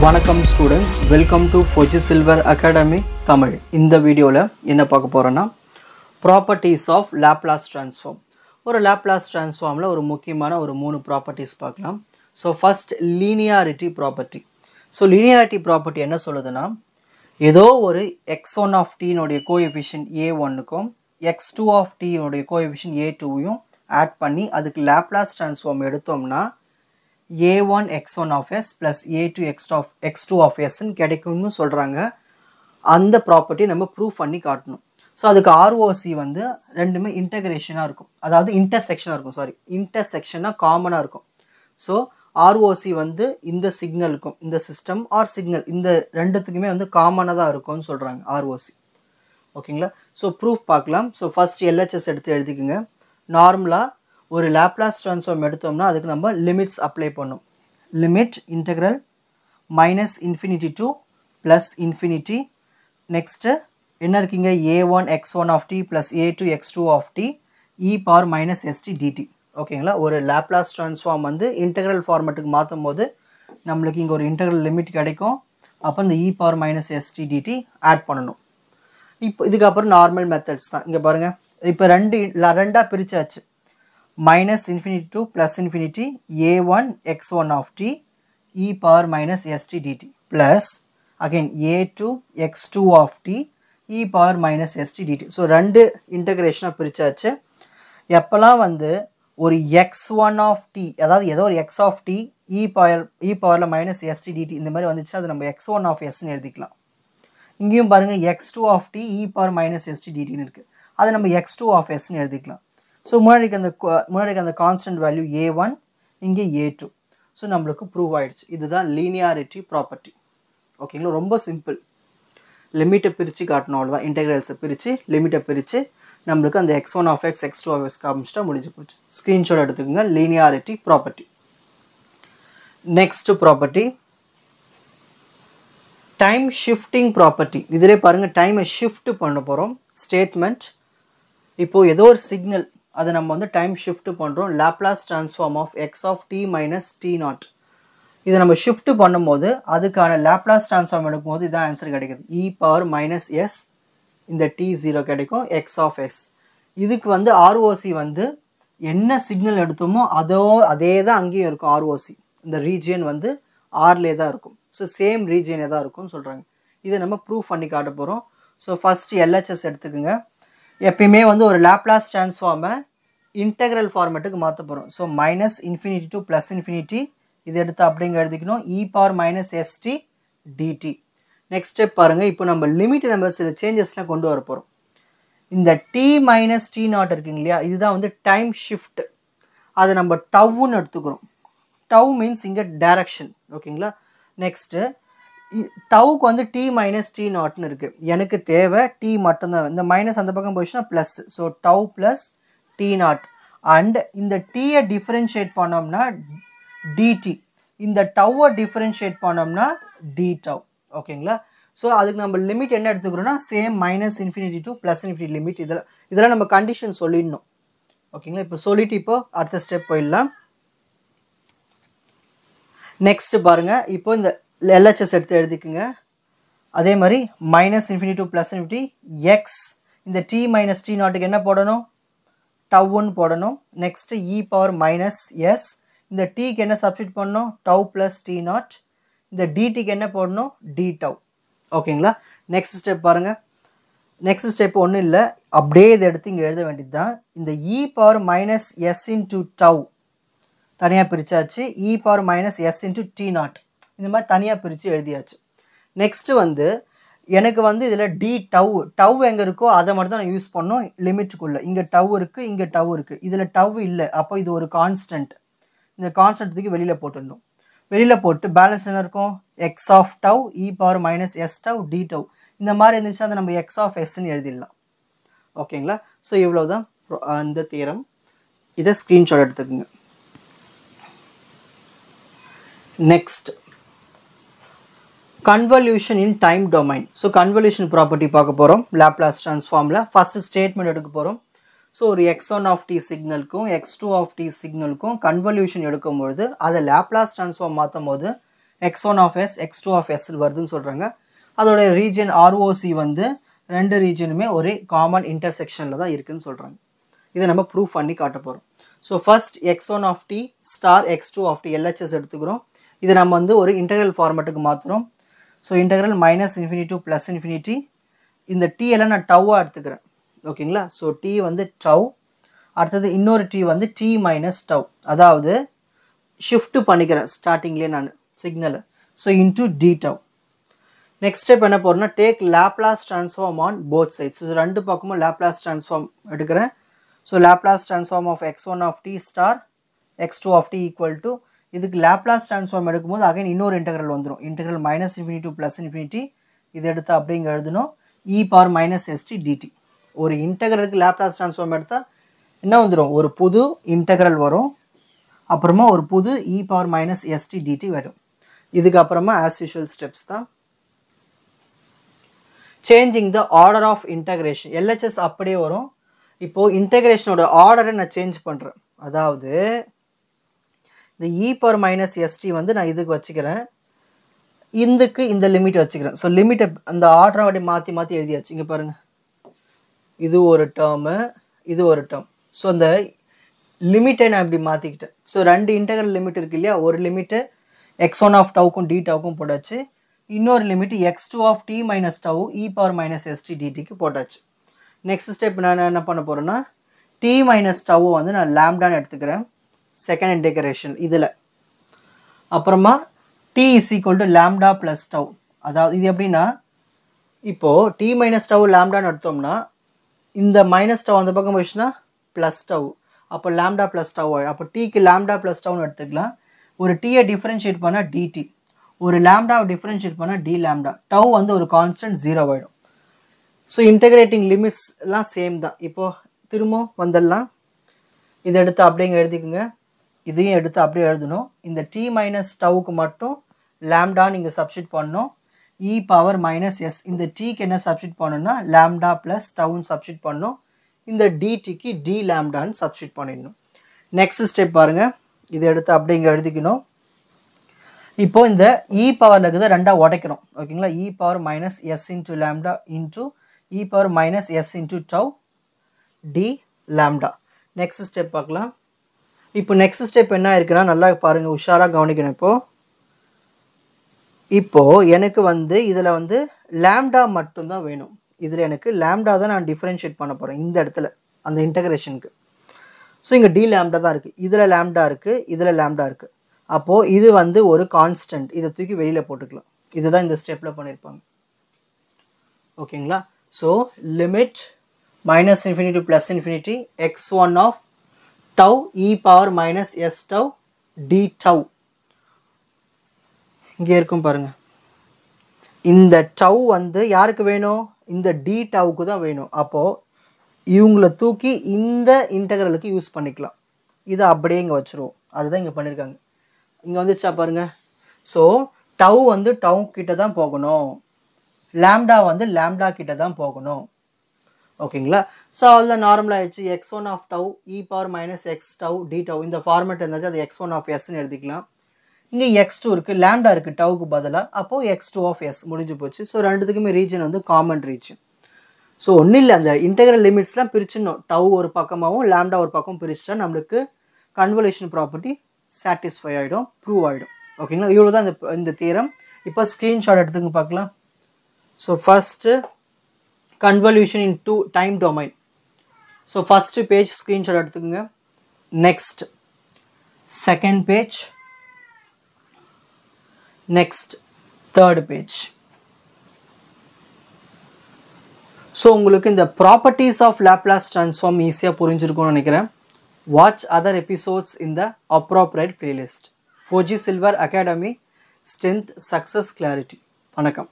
வணக்கம் students, welcome to ஃபோஜி silver academy Tamil. இந்த வீடியோவில் என்ன பார்க்க போகிறோன்னா, ப்ராப்பர்ட்டிஸ் ஆஃப் லாப்லாஸ் ட்ரான்ஸ்ஃபார்ம். ஒரு லாப்லாஸ் ட்ரான்ஸ்ஃபார்மில் ஒரு முக்கியமான ஒரு 3 ப்ராப்பர்ட்டிஸ் பார்க்கலாம். So first linearity property. So linearity property என்ன சொல்லுதுன்னா, ஏதோ ஒரு x1 ஆஃப் டீனுடைய கோஎஃபிஷியன்ட் a1க்கும் x2 ஆஃப் டீனுடைய கோஎஃபிஷியன்ட் a2வையும் ஆட் பண்ணி அதுக்கு லாப்லாஸ் ட்ரான்ஸ்ஃபார்ம் எடுத்தோம்னா a1 x1 of s plus a2 x2 of s கிடைக்கும்னு சொல்கிறாங்க. அந்த ப்ராப்பர்ட்டி நம்ம ப்ரூவ் பண்ணி காட்டணும். ஸோ அதுக்கு ROC வந்து ரெண்டுமே இன்டகிரேஷனாக இருக்கும், அதாவது இன்டர்செக்ஷனாக இருக்கும். இன்டர்செக்ஷனாக காமனாக இருக்கும். ஸோ ROC வந்து இந்த சிக்னலுக்கும் இந்த சிஸ்டம் ஆர் சிக்னல் இந்த ரெண்டுத்துக்குமே வந்து காமனாக தான் இருக்கும்னு சொல்கிறாங்க ROC. ஓகேங்களா? ஸோ ப்ரூஃப் பார்க்கலாம். ஸோ ஃபர்ஸ்ட் LHS எடுத்து எழுதிக்குங்க. நார்மலாக ஒரு லாப்லாஸ் ட்ரான்ஸ்ஃபார்ம் எடுத்தோம்னா அதுக்கு நம்ம லிமிட்ஸ் அப்ளை பண்ணோம். Limit integral minus infinity to plus infinity. Next என்ன இருக்கீங்க, a1 x1 of t plus a2 x2 of t e power minus ST d t. ஓகேங்களா? ஒரு லாப்லாஸ் ட்ரான்ஸ்ஃபார்ம் வந்து இன்டெக்ரல் ஃபார்மேட்டுக்கு மாற்றும் போது நம்மளுக்கு இங்கே ஒரு இன்டெக்ரல் லிமிட் கிடைக்கும். அப்போ இந்த இ power minus ST DT add பண்ணணும். இப்போ இதுக்கப்புறம் நார்மல் மெத்தட்ஸ் தான். இங்கே பாருங்கள், இப்போ ரெண்டாக பிரிச்சாச்சு. minus infinity to plus infinity a1 x1 of t e power minus st dt plus again a2 x2 of t e power minus st dt. So ரெண்டு இன்டகிரேஷனாக பிரிச்சாச்சு. எப்போல்லாம் வந்து ஒரு x1 of t, அதாவது ஏதோ ஒரு x of t e பவரில் minus st dt இந்த மாதிரி வந்துச்சு, அது நம்ம x1 of sன்னு எழுதிக்கலாம். இங்கேயும் பாருங்கள் x2 of t e power minus st dtன்னு இருக்குது, அது நம்ம x2 of sன்னு எழுதிக்கலாம். ஸோ முன்னாடிக்கு அந்த கான்ஸ்டன்ட் வேல்யூ a1, இங்கே a2. ஸோ நம்மளுக்கு ப்ரூவ் ஆகிடுச்சு. இதுதான் லீனியாரிட்டி ப்ராப்பர்ட்டி. ஓகேங்களா? ரொம்ப சிம்பிள். லிமிட்டை பிரித்து காட்டணும், அவ்வளோதான். இன்டெக்ரல்ஸை பிரித்து லிமிட்டை பிரித்து நம்மளுக்கு அந்த x1 of x x2 of s காமிச்சிட்டா முடிஞ்சு போச்சு. ஸ்க்ரீன்ஷாட் எடுத்துக்கோங்க. Linearity property. Next property time shifting property. இதிலே பாருங்கள், டைமை ஷிஃப்ட் பண்ண போகிறோம். ஸ்டேட்மெண்ட், இப்போது ஏதோ ஒரு சிக்னல் அதை நம்ம வந்து டைம் ஷிஃப்ட் பண்ணுறோம். Laplace transform of x of t minus t naught. இதை நம்ம ஷிஃப்ட் பண்ணும்போது அதுக்கான லாப்லாஸ் ட்ரான்ஸ்ஃபார்ம் எடுக்கும்போது இதான் ஆன்சர் கிடைக்குது. இ பவர் மைனஸ் எஸ், இந்த t0 கிடைக்கும், எக்ஸ் ஆஃப் எஸ். இதுக்கு வந்து ROC வந்து என்ன சிக்னல் எடுத்தோமோ அதே தான் அங்கேயும் இருக்கும். ROC இந்த ரீஜியன் வந்து ஆர்லே தான் இருக்கும். ஸோ சேம் ரீஜியனே தான் இருக்கும்னு சொல்கிறாங்க. இதை நம்ம ப்ரூவ் பண்ணி காட்ட போகிறோம். ஸோ ஃபஸ்ட்டு LHS எடுத்துக்கோங்க. எப்பயுமே வந்து ஒரு லாப்லாஸ் ட்ரான்ஸ்ஃபார்மை இன்டெக்ரல் ஃபார்மேட்டுக்கு மாற்ற போகிறோம். So minus infinity to plus infinity இது எடுத்து அப்படிங்க எழுதிக்கணும். E power minus ST d t. Next step பாருங்கள். இப்போ நம்ம லிமிட் நம்ம சில சேஞ்சஸ்லாம் கொண்டு வர போகிறோம். இந்த டி மைனஸ் டி நாட் இருக்குங்க இல்லையா, இதுதான் வந்து டைம் ஷிஃப்ட். அதை நம்ம டவ்வுன்னு எடுத்துக்கிறோம். டவ் மீன்ஸ் இங்கே டைரக்ஷன். ஓகேங்களா? நெக்ஸ்ட்டு டவுக்கு வந்து டி மைனஸ் டி நாட்னு இருக்குது. எனக்கு தேவை டி மட்டும்தான். இந்த மைனஸ் அந்த பக்கம் போயிடுச்சுன்னா plus. So tau plus t naught. And இந்த டீயை டிஃப்ரென்ஷியேட் பண்ணோம்னா டிடி, இந்த டவ்வை டிஃப்ரென்ஷியேட் பண்ணோம்னா டி டவ். ஓகேங்களா? ஸோ அதுக்கு நம்ம லிமிட் என்ன எடுத்துக்கிறோன்னா same minus infinity to plus infinity limit. இதெல்லாம் நம்ம கண்டிஷன் சொல்லிடணும். ஓகேங்களா? இப்போ சொல்லிட்டு இப்போ அடுத்த ஸ்டெப் போயிடலாம். நெக்ஸ்ட் பாருங்கள், இப்போ இந்த LHS எடுத்து எழுதிக்குங்க. அதே மாதிரி minus infinity to plus infinity X, இந்த டி மைனஸ் டி நாட்டுக்கு என்ன போடணும், டவ்வுன்னு போடணும். நெக்ஸ்ட்டு இ பவர் மைனஸ் எஸ், இந்த டீக்கு என்ன சப்ஸ்டிட் பண்ணணும், டவ் ப்ளஸ் டி நாட். இந்த டிடிக்கு என்ன போடணும், டி டவ். ஓகேங்களா? நெக்ஸ்ட் ஸ்டெப் பாருங்கள். நெக்ஸ்ட் ஸ்டெப் ஒன்றும் இல்லை, அப்படியே இதை எடுத்து இங்கே எழுத வேண்டியது தான். இந்த இ power minus s into tau தனியாக பிரித்தாச்சு. E power minus s into t naught இந்த மாதிரி தனியாக பிரித்து எழுதியாச்சு. நெக்ஸ்ட்டு வந்து எனக்கு வந்து இதில் டி டவ் எங்கே இருக்கோ அதை மட்டும் தான் நான் யூஸ் பண்ணோம் லிமிட்டுக்குள்ளே. இங்கே டவ் இருக்குது, இங்கே டவ் இருக்குது, இதில் டவ் இல்லை. அப்போ இது ஒரு கான்ஸ்டன்ட். இந்த கான்ஸ்டன்ட்டுக்கு வெளியில் போட்டுடணும். வெளியில் போட்டு பேலன்ஸ் என்ன இருக்கும், x of tau e power minus s tau d tau. இந்த மாதிரி இருந்துச்சுன்னா அதை நம்ம எக்ஸ் ஆஃப் எஸ்ன்னு எழுதிடலாம். ஓகேங்களா? ஸோ இவ்வளோ தான் அந்த தியரம். இதை ஸ்க்ரீன்ஷாட் எடுத்துக்கோங்க. Next convolution in time domain. So convolution property பார்க்க போகிறோம். லாப்லாஸ் ட்ரான்ஸ்ஃபார்மில் ஃபஸ்ட்டு ஸ்டேட்மெண்ட் எடுக்க போகிறோம். ஸோ ஒரு x1 ஆஃப் டி சிக்னலுக்கும் x2 ஆஃப் டி சிக்னலுக்கும் கன்வல்யூஷன் எடுக்கும்பொழுது அதை லாப்லாஸ் ட்ரான்ஸ்ஃபார்ம் மாற்றும் போது x1 of s x2 of s வருதுன்னு சொல்கிறாங்க. அதோட ரீஜன் ROC வந்து ரெண்டு ரீஜனுமே ஒரே காமன் இன்டர்செக்ஷனில் தான் இருக்குதுன்னு சொல்கிறாங்க. இதை நம்ம ப்ரூவ் பண்ணி காட்ட போகிறோம். So first x1 of t star x2 of t LHS எடுத்துக்கிறோம். இதை நம்ம வந்து ஒரு இன்டெக்ரல் ஃபார்மேட்டுக்கு மாற்றுறோம். So integral -∞ to +∞. இந்த t எல்லாம் நான் டவ்வாக எடுத்துக்கிறேன். ஓகேங்களா? ஸோ t வந்து டவ், அடுத்தது இன்னொரு t வந்து t மைனஸ் டவ், அதாவது ஷிஃப்ட் பண்ணிக்கிறேன் ஸ்டார்டிங்லேயே நான் சிக்னலை. So into d tau. Next step என்ன போகிறோம்னா take Laplace transform on both sides. So ரெண்டு பக்கமும் லேப்லாஸ் ட்ரான்ஸ்ஃபார்ம் எடுக்கிறேன். So Laplace transform of x1 of t star x2 of t equal to, இதுக்கு லேப்லாஸ் ட்ரான்ஸ்ஃபார்ம் எடுக்கும்போது அகைன் இன்னொரு இன்டெக்ரல் வந்துடும். Integral -∞ to +∞. இது எடுத்து அப்படிங்க எழுதணும் e⁻−st dt. ஒரு இன்டெக்ரலுக்கு லேப்லாஸ் ட்ரான்ஸ்ஃபார்ம் எடுத்தால் என்ன வந்துடும்? ஒரு புது இன்டெக்ரல் வரும், அப்புறமா ஒரு புது e⁻−st dt வரும். இதுக்கு அப்புறமா ஆஸ் யூஷுவல் ஸ்டெப்ஸ் தான். Changing the order of integration. LHS அப்படியே வரும். இப்போது இன்டெக்ரேஷனோட ஆர்டரை நான் சேஞ்ச் பண்ணுறேன். அதாவது இந்த e⁻−st வந்து நான் இதுக்கு வச்சுக்கிறேன், இதுக்கு இந்த லிமிட் வச்சுக்கிறேன். ஸோ லிமிட்டை அந்த ஆர்டரை அப்படி மாற்றி மாற்றி எழுதியாச்சு. இங்கே பாருங்கள், இது ஒரு டேர்மு, இது ஒரு டேர்ம். ஸோ அந்த லிமிட்டை நான் இப்படி மாற்றிக்கிட்டேன். ஸோ ரெண்டு இன்டெக்ரல் லிமிட் இருக்குது இல்லையா? ஒரு லிமிட்டு x1 of டவுக்கும் டி டவுக்கும் போட்டாச்சு, இன்னொரு limit x2 of t minus tau e⁻−st dtக்கு போட்டாச்சு. நெக்ஸ்ட் ஸ்டெப் நான் என்ன பண்ண போகிறேன்னா t மைனஸ் டவு வந்து நான் லாம்டான்னு எடுத்துக்கிறேன் செகண்ட் இன்டெக்ரேஷன் இதில். அப்புறமா t is equal to lambda plus tau. அதாவது இது எப்படின்னா, இப்போது t மைனஸ் டவு லாம்டான்னு எடுத்தோம்னா இந்த மைனஸ் டவு அந்த பக்கம் போயிடுச்சுன்னா ப்ளஸ் டவு, அப்போ லாம்டா ப்ளஸ் டவு ஆகிடும். அப்போ டீக்கு லாம்டா ப்ளஸ் டவுன்னு எடுத்துக்கலாம். ஒரு டீயை டிஃப்ரென்ஷியேட் பண்ணால் dt, ஒரு லாம்டாவை டிஃப்ரென்ஷியேட் பண்ணால் டி லாம்டா. டவ் வந்து ஒரு கான்ஸ்டன்ட் 0 ஆகிடும். ஸோ இன்டெகிரேட்டிங் லிமிட்ஸ் எல்லாம் சேம் தான். இப்போது திரும்ப வந்துடலாம். இதை எடுத்து அப்படிங்க எழுதிக்குங்க, இதையும் எடுத்து அப்படியே எழுதணும். இந்த t மைனஸ் டவுக்கு மட்டும் லாம்டா நீங்கள் சப்ஸ்டிட் பண்ணணும். e⁻−s இந்த டீக்கு என்ன சப்ஸ்டிட் பண்ணணும்னா லாம்டா ப்ளஸ் டவுன்னு சப்ஸ்டிட் பண்ணணும். இந்த டிடிக்கு டி லாம்டான்னு சப்ஸ்டிட் பண்ணிடணும். நெக்ஸ்ட் ஸ்டெப் பாருங்கள், இதை எடுத்து அப்படிங்க எழுதிக்கணும். இப்போ இந்த e பவரில் இருக்கிறத ரெண்டாக உடைக்கிறோம். ஓகேங்களா? e⁻−s into lambda into e⁻−s into tau d lambda. Next step பார்க்கலாம். இப்போ நெக்ஸ்ட் ஸ்டெப் என்ன இருக்குன்னா நல்லா பாருங்கள், உஷாராக கவனிக்கணும். இப்போது எனக்கு வந்து இதில் வந்து லாம்டா மட்டும்தான் வேணும். இதில் எனக்கு லாம்டா தான் நான் டிஃப்ரென்ஷியேட் பண்ண போகிறேன் இந்த இடத்துல அந்த இன்டெகிரேஷனுக்கு. ஸோ இங்கே டி லாம்டா தான் இருக்குது, இதில் லாம்டா இருக்குது, இதில் லாம்டா இருக்குது. அப்போது இது வந்து ஒரு கான்ஸ்டன்ட், இதை தூக்கி வெளியில் போட்டுக்கலாம். இதுதான் இந்த ஸ்டெப்பில் பண்ணியிருப்பாங்க. ஓகேங்களா? So limit -∞ to +∞ x1 of tau e⁻−s tau d tau. இங்கே இருக்கும் பாருங்கள், இந்த டவ் வந்து யாருக்கு வேணும்? இந்த டி டவுக்கு தான் வேணும். அப்போது இவங்களை தூக்கி இந்த இன்டெக்ரலுக்கு யூஸ் பண்ணிக்கலாம். இதை அப்படியே இங்கே வச்சுருவோம். அதுதான் இங்கே பண்ணியிருக்காங்க. இங்கே வந்துச்சா பாருங்கள். ஸோ டவ் வந்து டவு கிட்ட தான் போகணும், லாம்டா வந்து லாம்டா கிட்ட தான் போகணும். ஓகேங்களா? ஸோ அதில் நார்மலாக ஆகிடுச்சு. x1 of tau e⁻−x tau d tau இந்த ஃபார்மேட் இருந்தாச்சு, அது x1 of sன்னு எழுதிக்கலாம். இங்கே x2 இருக்குது, லாம்டா இருக்குது டவுக்கு பதிலாக, அப்போது x2 of s முடிஞ்சு போச்சு. ஸோ ரெண்டுத்துக்குமே ரீஜன் வந்து காமன் ரீஜன். ஸோ ஒன்றும் இல்லை, அந்த இன்டெக்ரல் லிமிட்ஸ்லாம் பிரிச்சிடணும். டவ் ஒரு பக்கமாகவும் லாம்டா ஒரு பக்கம் பிரிச்சுட்டா நம்மளுக்கு கன்வல்யூஷன் ப்ராப்பர்ட்டி சாட்டிஸ்ஃபை ஆகிடும், ப்ரூவ் ஆகிடும். ஓகேங்களா? இவ்வளோ தான் இந்த தியரம். இப்போ ஸ்க்ரீன்ஷாட் எடுத்துங்க பார்க்கலாம். So first convolution in time domain. So first page screenshot எடுத்துக்கோங்க. Next second page, next third page. So உங்களுக்கு இந்த ப்ராப்பர்ட்டிஸ் ஆஃப் லேப்லாஸ் ட்ரான்ஸ்ஃபார்ம் ஈஸியாக புரிஞ்சிருக்கும்னு நினைக்கிறேன். Watch other episodes in the appropriate playlist. Fauji silver Academy, strength, success, clarity. வணக்கம்.